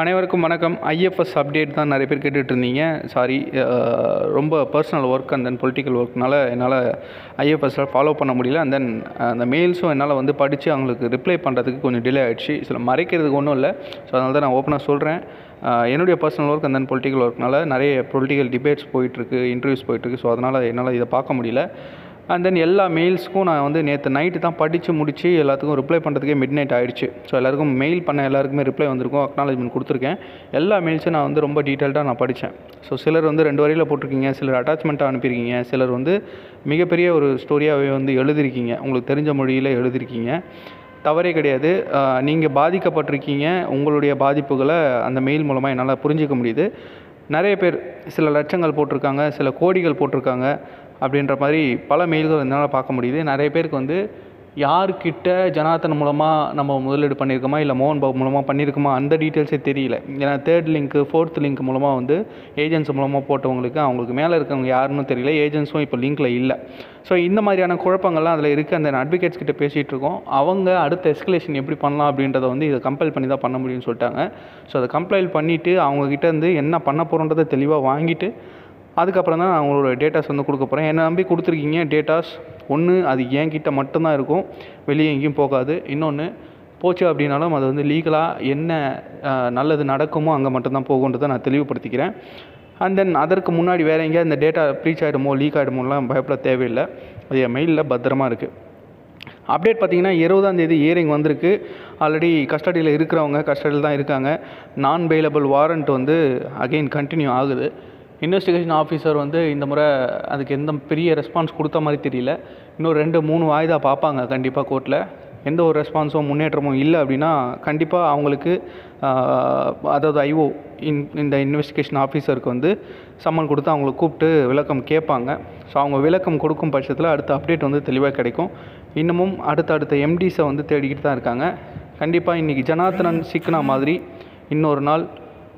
அனைவருக்கும் வணக்கம். IFS update தான் நிறைய பேர் கேட்டுட்டு இருந்தீங்க. சாரி, ரொம்ப personal work and then political ஒர்க்னால என்னால் ஐஎஃப்எஸ்ஸை ஃபாலோ பண்ண முடியல. அண்ட் தென் அந்த மெயில்ஸும் என்னால் படித்து அவங்களுக்கு ரிப்ளை பண்ணுறதுக்கு கொஞ்சம் டிலே ஆகிடுச்சு. சில மறைக்கிறதுக்கு ஒன்றும் இல்லை. ஸோ அதனால தான் நான் ஓப்பனாக சொல்கிறேன். என்னுடைய personal work and then political ஒர்க்னால நிறைய பொலிட்டிக்கல் டிபேட்ஸ் போயிட்டுருக்கு, இன்டர்வியூஸ் போயிட்டுருக்கு. ஸோ அதனால் என்னால் இதை பார்க்க முடியல. அண்ட் தென் எல்லா மெயில்ஸ்க்கும் நான் நேற்று நைட்டு தான் படித்து முடித்து எல்லாத்துக்கும் ரிப்ளை பண்ணுறதுக்கே மிட் நைட் ஆகிடுச்சு. ஸோ எல்லாருக்கும் மெயில் பண்ண எல்லாருக்குமே ரிப்ளை வந்திருக்கும், அக்னாலஜ்மெண்ட் கொடுத்துருக்கேன். எல்லா மெயில்ஸும் நான் ரொம்ப டீட்டெயில்டாக நான் படித்தேன். ஸோ சிலர் 2 வரியில் போட்டிருக்கீங்க, சிலர் அட்டாச்மெண்ட்டாக அனுப்பியிருக்கீங்க, சிலர் மிகப்பெரிய ஒரு ஸ்டோரியாகவே எழுதியிருக்கீங்க, உங்களுக்கு தெரிஞ்ச மொழியில் எழுதியிருக்கீங்க. தவறே கிடையாது. நீங்கள் பாதிக்கப்பட்டிருக்கீங்க. உங்களுடைய பாதிப்புகளை அந்த மெயில் மூலமாக என்னால் புரிஞ்சிக்க முடியுது. நிறைய பேர் சில லட்சங்கள் போட்டிருக்காங்க, சில கோடிகள் போட்டிருக்காங்க. அப்படின்ற மாதிரி பல மெயில்கள் என்னால் பார்க்க முடியுது. நிறைய பேருக்கு யார்கிட்ட ஜனார்த்தன் மூலமாக நம்ம முதலீடு பண்ணியிருக்கோமா இல்லை மோகன் பாபு மூலமாக பண்ணியிருக்கோமா அந்த டீட்டெயில்ஸே தெரியல. ஏன்னா 3rd லிங்க்கு 4th லிங்க் மூலமாக ஏஜென்ட்ஸ் மூலமாக போட்டவங்களுக்கு அவங்களுக்கு மேலே இருக்கவங்க யாருன்னு தெரியல. ஏஜென்ட்ஸும் இப்போ லிங்க்கில் இல்லை. ஸோ இந்த மாதிரியான குழப்பங்கள்லாம் அதில் இருக்குது. அந்த அட்வொகேட்ஸ் கிட்ட பேசிகிட்டு இருக்கோம். அவங்க அடுத்த எஸ்கலேஷன் எப்படி பண்ணலாம் அப்படின்றத இதை கம்பைல் பண்ணி தான் பண்ண முடியும்னு சொல்லிட்டாங்க. ஸோ அதை கம்பைல் பண்ணிவிட்டு அவங்கக்கிட்ட என்ன பண்ண போகிறோன்றதை தெளிவாக வாங்கிட்டு அதுக்கப்புறம் தான் நான் அவங்களோட டேட்டாஸ் கொடுக்க போகிறேன். என்னை நம்பி கொடுத்துருக்கீங்க டேட்டாஸ். ஒன்று, அது என்கிட்ட மட்டும்தான் இருக்கும், வெளியே எங்கேயும் போகாது. இன்னொன்று, போச்சு அப்படின்னாலும் அது லீகலாக என்ன நல்லது நடக்குமோ அங்கே மட்டும்தான் போகுன்றதை நான் தெளிவுபடுத்திக்கிறேன். அண்ட் தென் அதற்கு முன்னாடி வேறு எங்கேயா இந்த டேட்டா ப்ரீச் ஆகிடுமோ லீக் ஆகிடுமோலாம் பயப்பட தேவையில்லை. அது என் மெயிலில் பத்திரமா இருக்குது. அப்டேட் பார்த்திங்கன்னா 20ஆம் தேதி ஹியரிங் வந்திருக்கு. ஆல்ரெடி கஸ்டடியில் இருக்கிறவங்க கஸ்டடியில் தான் இருக்காங்க. நான் பெயிலபிள் வாரண்ட் அகெயின் கண்டினியூ ஆகுது. இன்வெஸ்டிகேஷன் ஆஃபீஸர் இந்த முறை அதுக்கு எந்த பெரிய ரெஸ்பான்ஸ் கொடுத்த மாதிரி தெரியல. இன்னும் 2-3 வாய்தா பார்ப்பாங்க கண்டிப்பாக கோர்ட்டில். எந்த ஒரு ரெஸ்பான்ஸும் முன்னேற்றமும் இல்லை அப்படின்னா கண்டிப்பாக அவங்களுக்கு அதாவது ஐஓ இந்த இன்வெஸ்டிகேஷன் ஆஃபீஸருக்கு சம்மன் கொடுத்து அவங்களை கூப்பிட்டு விளக்கம் கேட்பாங்க. ஸோ அவங்க விளக்கம் கொடுக்கும் பட்சத்தில் அடுத்த அப்டேட் தெளிவாக கிடைக்கும். இன்னமும் அடுத்த எம்டிஸை தேடிக்கிட்டு தான் இருக்காங்க. கண்டிப்பாக இன்றைக்கி ஜனார்த்தனன் சிக்கினா மாதிரி இன்னொரு நாள்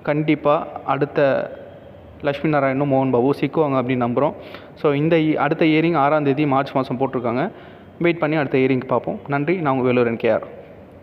கண்டிப்பாக அடுத்த லட்சுமி நாராயணும் மோகன் பாபு சிக்குவாங்க அப்படின்னு நம்புகிறோம். ஸோ அடுத்த ஹியரிங் 6ஆம் தேதி மார்ச் மாதம் போட்டிருக்காங்க. வெயிட் பண்ணி அடுத்த ஹியரிங் பார்ப்போம். நன்றி. நான் உங்கள் வேலூர் NKR.